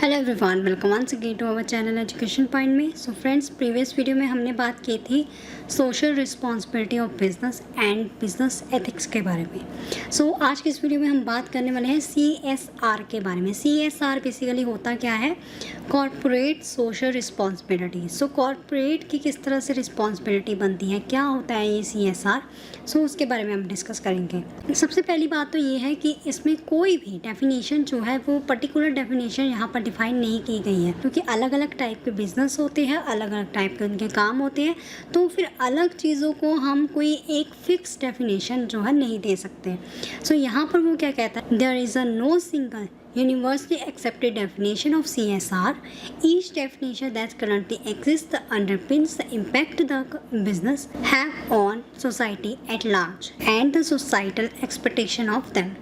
Hello everyone, welcome once again to our channel education point में। So friends, previous video में हमने बात की थी social responsibility of business and business ethics के बारे में। सो आज की इस वीडियो में हम बात करने वाले हैं CSR के बारे में। CSR बेसिकली होता क्या है? Corporate social responsibility. So corporate की किस तरह से रिस्पॉन्सिबिलिटी बनती है, क्या होता है ये CSR, सो उसके बारे में हम डिस्कस करेंगे। सबसे पहली बात तो ये है कि इसमें कोई भी डेफिनेशन जो है वो पर्टिकुलर डेफिनेशन यहाँ पर डिफाइन नहीं की गई है, क्योंकि अलग अलग टाइप के बिजनेस होते हैं, अलग अलग टाइप के उनके काम होते हैं, तो फिर अलग चीज़ों को हम कोई एक फिक्स डेफिनेशन जो है नहीं दे सकते। सो यहाँ पर वो क्या कहता है, there is a no single universally accepted definition of CSR. Each definition that currently exists underpins the impact the business have on society at large and the societal expectation of them.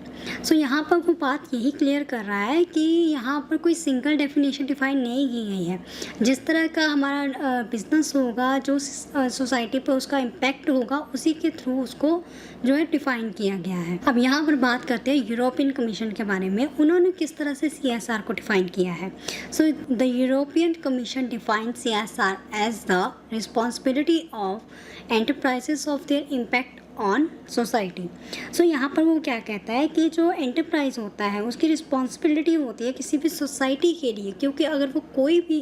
सो यहाँ पर वो बात यही clear कर रहा है कि यहाँ पर कोई सिंगल डेफिनेशन डिफाइन नहीं की गई है। जिस तरह का हमारा बिजनेस होगा, जो सोसाइटी पर उसका इम्पैक्ट होगा, उसी के थ्रू उसको जो है डिफाइन किया गया है। अब यहाँ पर बात करते हैं यूरोपियन कमीशन के बारे में। उन्होंने किस तरह से CSR को डिफाइन किया है। So the European commission define CSR as the responsibility of enterprises of their impact on society. So यहाँ पर वो क्या कहता है कि जो एंटरप्राइज होता है उसकी रिस्पॉन्सिबिलिटी होती है किसी भी सोसाइटी के लिए, क्योंकि अगर वो कोई भी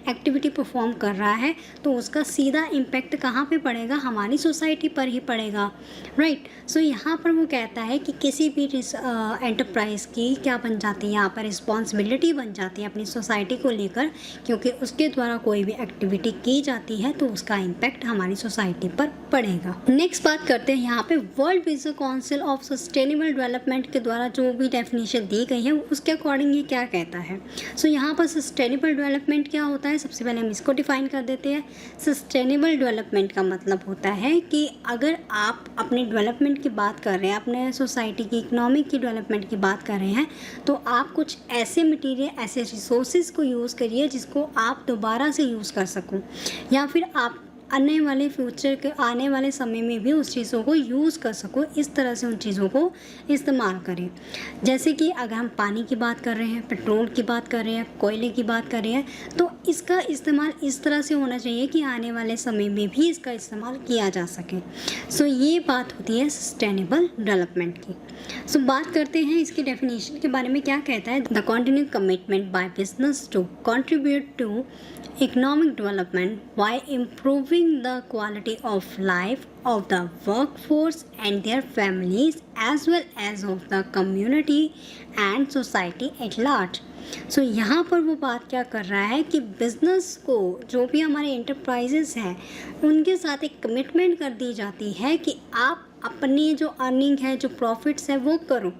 एक्टिविटी परफॉर्म कर रहा है तो उसका सीधा इम्पैक्ट कहाँ पे पड़ेगा, हमारी सोसाइटी पर ही पड़ेगा, राइट। सो यहाँ पर वो कहता है कि किसी भी एंटरप्राइज की क्या बन जाती है, यहाँ पर रिस्पॉन्सिबिलिटी बन जाती है अपनी सोसाइटी को लेकर, क्योंकि उसके द्वारा कोई भी एक्टिविटी की जाती है तो उसका इम्पैक्ट हमारी सोसाइटी पर पड़ेगा। नेक्स्ट बात करते हैं यहाँ पे world business council of sustainable development के द्वारा जो भी डेफिनेशन दी गई है उसके अकॉर्डिंग ये क्या कहता है। सो यहाँ पर सस्टेनेबल डेवलपमेंट क्या होता है, सबसे पहले हम इसको डिफाइन कर देते हैं। सस्टेनेबल डेवलपमेंट का मतलब होता है कि अगर आप अपने डेवलपमेंट की बात कर रहे हैं, अपने सोसाइटी की इकोनॉमिक की डेवलपमेंट की बात कर रहे हैं, तो आप कुछ ऐसे मटीरियल, ऐसे रिसोर्सेज को यूज़ करिए जिसको आप दोबारा से यूज़ कर सको, या फिर आप आने वाले फ्यूचर के आने वाले समय में भी उस चीज़ों को यूज़ कर सको। इस तरह से उन चीज़ों को इस्तेमाल करें। जैसे कि अगर हम पानी की बात कर रहे हैं, पेट्रोल की बात कर रहे हैं, कोयले की बात कर रहे हैं, तो इसका इस्तेमाल इस तरह से होना चाहिए कि आने वाले समय में भी इसका इस्तेमाल किया जा सके। सो ये बात होती है सस्टेनेबल डेवलपमेंट की। सो बात करते हैं इसकी डेफिनेशन के बारे में। क्या कहता है, the continue commitment by business to contribute to economic development by improving the quality of life of the workforce and their families as well as of the community and society at large. सो यहाँ पर वो बात क्या कर रहा है कि business को, जो भी हमारे एंटरप्राइजेस हैं, उनके साथ एक कमिटमेंट कर दी जाती है कि आप अपनी जो अर्निंग है, जो प्रॉफिट्स है, वो करो,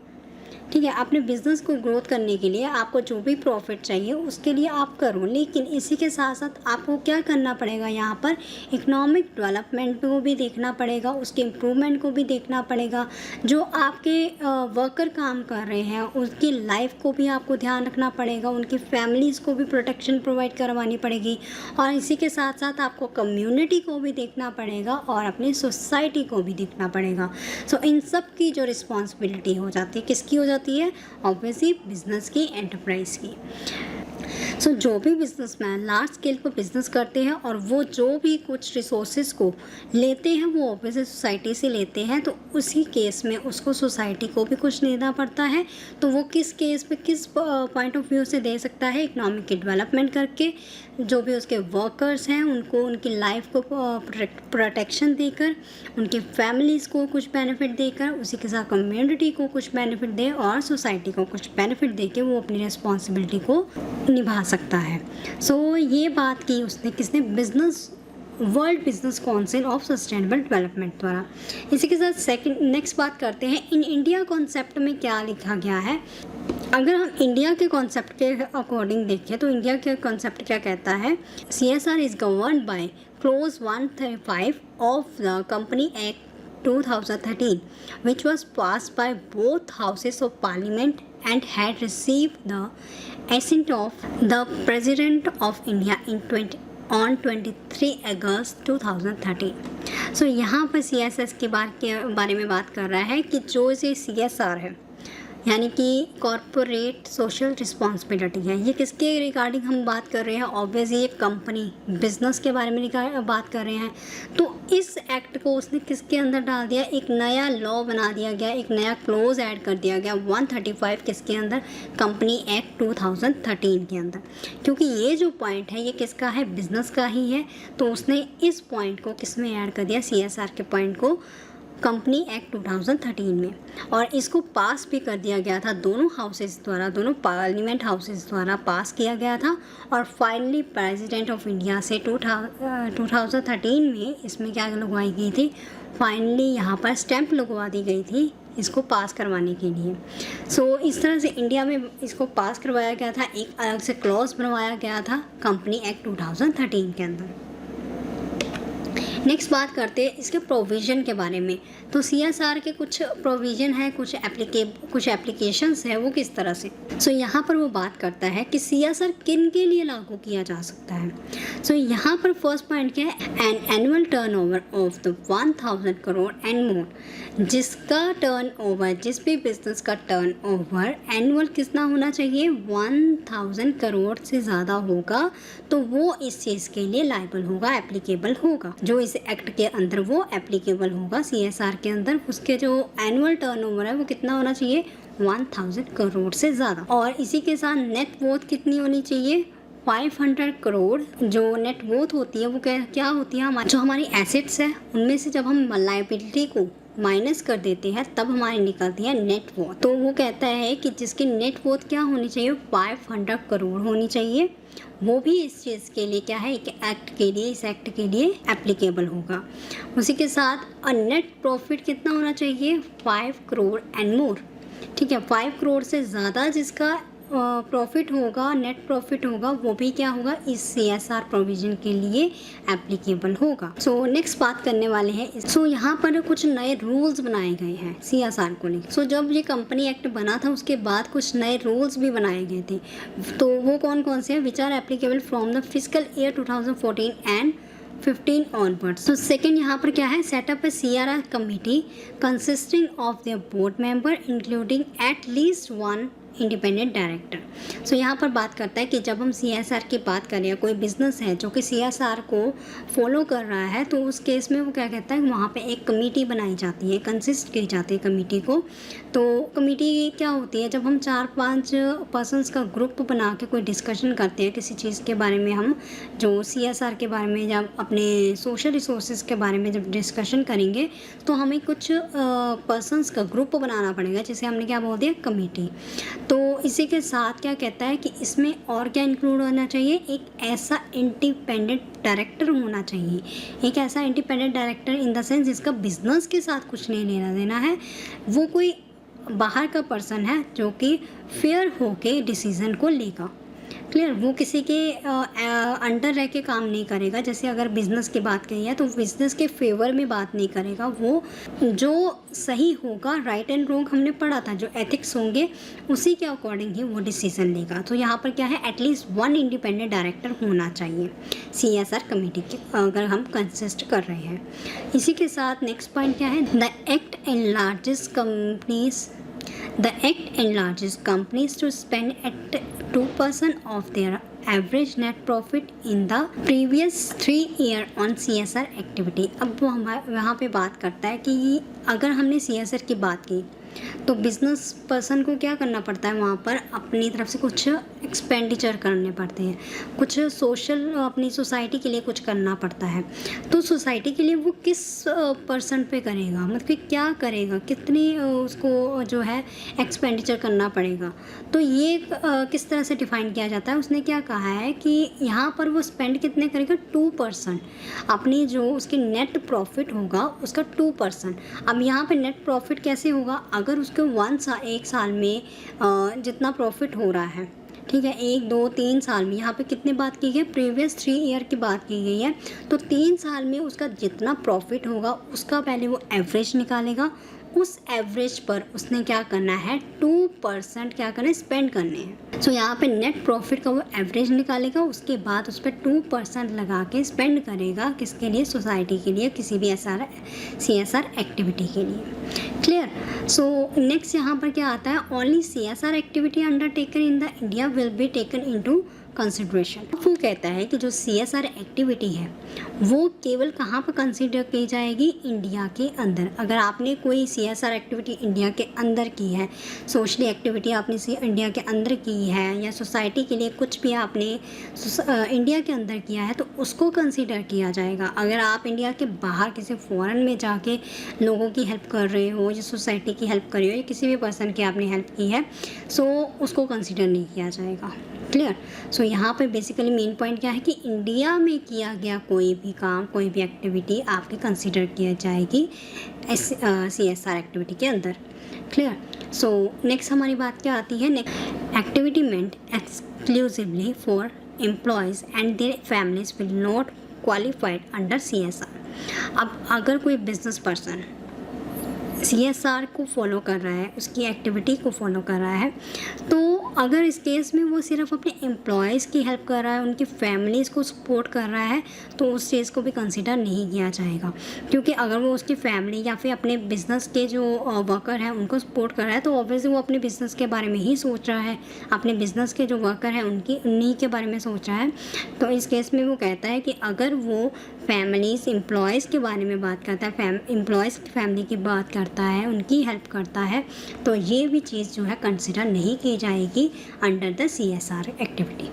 ठीक है। अपने बिज़नेस को ग्रोथ करने के लिए आपको जो भी प्रॉफिट चाहिए उसके लिए आप करो, लेकिन इसी के साथ साथ आपको क्या करना पड़ेगा, यहाँ पर इकोनॉमिक डेवलपमेंट को भी देखना पड़ेगा, उसके इम्प्रूवमेंट को भी देखना पड़ेगा। जो आपके वर्कर काम कर रहे हैं उनकी लाइफ को भी आपको ध्यान रखना पड़ेगा, उनकी फैमिलीज़ को भी प्रोटेक्शन प्रोवाइड करवानी पड़ेगी, और इसी के साथ साथ आपको कम्युनिटी को भी देखना पड़ेगा और अपनी सोसाइटी को भी देखना पड़ेगा। सो इन सब की जो रिस्पॉन्सिबिलिटी हो जाती है, किसकी हो जाती है? ऑब्वियसली बिजनेस की, एंटरप्राइज की। सो जो भी बिजनेसमैन लार्ज स्केल पर बिजनेस करते हैं और वो जो भी कुछ रिसोर्सेज को लेते हैं वो ऑब्वियसली सोसाइटी से लेते हैं, तो उसी केस में उसको सोसाइटी को भी कुछ देना पड़ता है। तो वो किस केस पे, किस पॉइंट ऑफ व्यू से दे सकता है? इकोनॉमिक की डेवलपमेंट करके, जो भी उसके वर्कर्स हैं उनको उनकी लाइफ को प्रोटेक्शन देकर, उनकी फैमिलीज़ को कुछ बेनिफिट देकर, उसी के साथ कम्युनिटी को कुछ बेनिफिट दे और सोसाइटी को कुछ बेनिफिट दे के वो अपनी रिस्पॉन्सिबिलिटी को निभा सकता है। सो ये बात की उसने, किसने? Business world business council of sustainable development द्वारा। इसी के साथ नेक्स्ट बात करते हैं इन इंडिया कॉन्सेप्ट में क्या लिखा गया है। अगर हम इंडिया के कॉन्सेप्ट के अकॉर्डिंग देखें तो इंडिया के कॉन्सेप्ट क्या कहता है, CSR is governed bye close 135 of the company act 2013 which was passed by both houses of parliament and had received the assent of the President of India on 23 अगस्त 2013। सो यहाँ पर CSR के बारे में बात कर रहा है कि जो ये CSR है, यानी कि कॉरपोरेट सोशल रिस्पॉन्सिबिलिटी है। ये किसके रिगार्डिंग हम बात कर रहे हैं? ऑब्वियसली ये कंपनी बिजनेस के बारे में बात कर रहे हैं। तो इस एक्ट को उसने किसके अंदर डाल दिया? एक नया लॉ बना दिया गया, एक नया क्लोज ऐड कर दिया गया 135 किसके अंदर? कंपनी एक्ट 2013 के अंदर। क्योंकि ये जो पॉइंट है ये किसका है? बिजनेस का ही है। तो उसने इस पॉइंट को किस में ऐड कर दिया? CSR के पॉइंट को कंपनी एक्ट 2013 में। और इसको पास भी कर दिया गया था दोनों हाउसेस द्वारा, दोनों पार्लियामेंट हाउसेस द्वारा पास किया गया था। और फाइनली प्रेसिडेंट ऑफ इंडिया से 2013 में इसमें क्या लगवाई गई थी? फाइनली यहाँ पर स्टैंप लगवा दी गई थी इसको पास करवाने के लिए। सो इस तरह से इंडिया में इसको पास करवाया गया था, एक अलग से क्लॉज बनवाया गया था कंपनी एक्ट 2013 के अंदर। नेक्स्ट बात करते हैं इसके प्रोविज़न के बारे में। तो CSR के कुछ प्रोविज़न है, कुछ एप्लीकेशंस है, वो किस तरह से। सो यहाँ पर वो बात करता है कि CSR किन के लिए लागू किया जा सकता है। सो यहाँ पर फर्स्ट पॉइंट क्या है? An annual turnover of the 1000 crore and more. जिसका टर्नओवर, जिस भी बिजनेस का टर्नओवर एनुअल कितना होना चाहिए? 1000 करोड़ से ज़्यादा होगा तो वो इस चीज़ के लिए लायबल होगा, एप्लीकेबल होगा। जो इस एक्ट के अंदर वो एप्लीकेबल होगा CSR के अंदर, उसके जो एनुअल टर्नओवर है वो कितना होना चाहिए? 1000 करोड़ से ज़्यादा। और इसी के साथ नेट वर्थ कितनी होनी चाहिए? 500 करोड़। जो नेट वर्थ होती है वो क्या होती है? हमारी जो हमारी एसेट्स है उनमें से जब हम लायबिलिटी को माइनस कर देते हैं तब हमारी निकलती है नेट वर्थ। तो वो कहता है कि जिसकी नेट वर्थ क्या होनी चाहिए? 500 करोड़ होनी चाहिए। वो भी इस चीज़ के लिए क्या है? एक एक्ट के लिए, इस एक्ट के लिए एप्लीकेबल होगा। उसी के साथ नेट प्रॉफिट कितना होना चाहिए? 5 करोड़ एंड मोर। ठीक है, 5 करोड़ से ज़्यादा जिसका प्रॉफिट होगा, नेट प्रॉफिट होगा, वो भी क्या होगा? इस CSR प्रोविज़न के लिए एप्लीकेबल होगा। सो नेक्स्ट बात करने वाले हैं। सो यहाँ पर कुछ नए रूल्स बनाए गए हैं CSR को लेकर। सो जब ये कंपनी एक्ट बना था उसके बाद कुछ नए रूल्स भी बनाए गए थे। तो वो कौन कौन से हैं? Which are applicable from the physical year 2014 and 15 onwards. तो सेकेंड यहाँ पर क्या है? Set up a CSR committee consisting of their board member including at least 1 independent director. So यहाँ पर बात करता है कि जब हम CSR की बात करें या कोई बिजनेस है जो कि CSR को फॉलो कर रहा है तो उस केस में वो क्या कहता है? वहाँ पे एक कमेटी बनाई जाती है, कंसिस्ट की जाती है कमेटी को। तो कमेटी क्या होती है? जब हम 4-5 पर्सनस का ग्रुप बना के कोई डिस्कशन करते हैं किसी चीज़ के बारे में, हम जो CSR के बारे में या अपने सोशल रिसोर्सेज के बारे में जब डिस्कशन करेंगे तो हमें कुछ पर्सनस का ग्रुप बनाना पड़ेगा, जिसे हमने क्या बोल दिया? कमेटी। तो इसी के साथ क्या कहता है कि इसमें और क्या इंक्लूड होना चाहिए? एक ऐसा इंडिपेंडेंट डायरेक्टर होना चाहिए। एक ऐसा independent director in the sense जिसका बिजनेस के साथ कुछ नहीं लेना देना है, वो कोई बाहर का पर्सन है जो कि फेयर होके डिसीजन को लेगा। क्लियर? वो किसी के अंडर रह के काम नहीं करेगा। जैसे अगर बिज़नेस की बात कही है तो बिज़नेस के फेवर में बात नहीं करेगा। वो जो सही होगा, राइट एंड रॉन्ग हमने पढ़ा था, जो एथिक्स होंगे उसी के अकॉर्डिंग ही वो डिसीजन लेगा। तो यहाँ पर क्या है? एटलीस्ट 1 इंडिपेंडेंट डायरेक्टर होना चाहिए CSR कमेटी के, अगर हम कंसिस्ट कर रहे हैं। इसी के साथ नेक्स्ट पॉइंट क्या है? The act enlarges companies to spend at 2% of their average net profit in the previous 3 year on CSR activity। अब वो वहाँ पे बात करता है कि अगर हमने CSR की बात की तो बिज़नेस पर्सन को क्या करना पड़ता है? वहाँ पर अपनी तरफ से कुछ एक्सपेंडिचर करने पड़ते हैं, कुछ सोशल अपनी सोसाइटी के लिए कुछ करना पड़ता है। तो सोसाइटी के लिए वो किस परसेंट पे करेगा? मतलब कि क्या करेगा, कितनी उसको जो है एक्सपेंडिचर करना पड़ेगा। तो ये किस तरह से डिफ़ाइन किया जाता है? उसने क्या कहा है कि यहाँ पर वो स्पेंड कितने करेगा? 2%। अपनी जो उसकी नेट प्रॉफिट होगा उसका 2%। अब यहाँ पे नेट प्रॉफिट कैसे होगा? अगर उसके 1 साल में जितना प्रॉफिट हो रहा है, ठीक है, 1, 2, 3 साल में, यहाँ पे कितने बात की गई? प्रीवियस 3 ईयर की बात की गई है। तो 3 साल में उसका जितना प्रॉफिट होगा उसका पहले वो एवरेज निकालेगा, उस एवरेज पर उसने क्या करना है, 2% क्या करना है, स्पेंड करने हैं। सो यहाँ पे नेट प्रॉफिट का वो एवरेज निकालेगा, उसके बाद उस पर 2% लगा के स्पेंड करेगा, किसके लिए, सोसाइटी के लिए, किसी भी CSR एक्टिविटी के लिए। क्लियर। सो नेक्स्ट यहाँ पर क्या आता है, only CSR activity undertaken in the India will be taken into consideration. वो कहता है कि जो CSR एक्टिविटी है वो केवल कहाँ पर कंसिडर की जाएगी, इंडिया के अंदर। अगर आपने कोई CSR एक्टिविटी इंडिया के अंदर की है, सोशली एक्टिविटी आपने इंडिया के अंदर की है, या सोसाइटी के लिए कुछ भी आपने इंडिया के अंदर किया है, तो उसको कंसिडर किया जाएगा। अगर आप इंडिया के बाहर किसी फॉरेन में जाके लोगों की हेल्प कर रहे हो, या सोसाइटी की हेल्प कर रहे हो, या किसी भी पर्सन की आपने हेल्प की है, सो उसको कंसिडर नहीं किया जाएगा। क्लियर। सो यहाँ पे बेसिकली मेन पॉइंट क्या है कि इंडिया में किया गया कोई भी काम, कोई भी एक्टिविटी आपकी कंसिडर किया जाएगी CSR एक्टिविटी के अंदर। क्लियर। सो नेक्स्ट हमारी बात क्या आती है, activity meant exclusively for employees and their families will not qualified under CSR। अब अगर कोई बिजनेस पर्सन CSR को फॉलो कर रहा है, उसकी एक्टिविटी को फॉलो कर रहा है, तो अगर इस केस में वो सिर्फ अपने एम्प्लॉयज़ की हेल्प कर रहा है, उनकी फैमिलीज़ को सपोर्ट कर रहा है, तो उस चीज़ को भी कंसिडर नहीं किया जाएगा। क्योंकि अगर वो उसकी फैमिली या फिर अपने बिज़नेस के जो वर्कर हैं उनको सपोर्ट कर रहा है, तो ऑब्वियसली वो अपने बिज़नेस के बारे में ही सोच रहा है, अपने बिज़नेस के जो वर्कर हैं उन्हीं के बारे में सोच रहा है। तो इस केस में वो कहता है कि अगर वो फैमिलीज़, एम्प्लॉयज़ के बारे में बात करता है, एम्प्लॉयज़ की फैमिली की बात करता है, उनकी हेल्प करता है, तो ये भी चीज़ जो है कंसिडर नहीं की जाएगी under the CSR activity.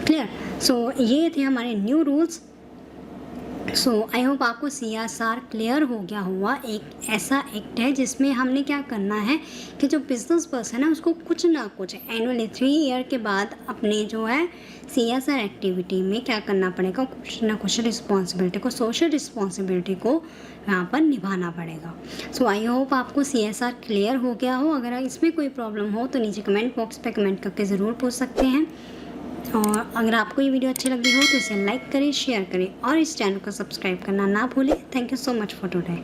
Clear. So ये थे हमारे new rules. So I hope आपको CSR क्लियर हो गया हुआ। एक ऐसा एक्ट है जिसमें हमने क्या करना है कि जो बिज़नेस पर्सन है उसको कुछ ना कुछ एनुअली 3 ईयर के बाद अपने जो है CSR एक्टिविटी में क्या करना पड़ेगा, कुछ ना कुछ रिस्पॉन्सिबिलिटी को, सोशल रिस्पॉन्सिबिलिटी को यहाँ पर निभाना पड़ेगा। सो आई होप आपको CSR क्लियर हो गया हो। अगर इसमें कोई प्रॉब्लम हो तो नीचे कमेंट बॉक्स पे कमेंट करके ज़रूर पूछ सकते हैं। और अगर आपको ये वीडियो अच्छी लगी हो तो इसे लाइक करें, शेयर करें और इस चैनल को सब्सक्राइब करना ना भूलें। Thank you so much for today.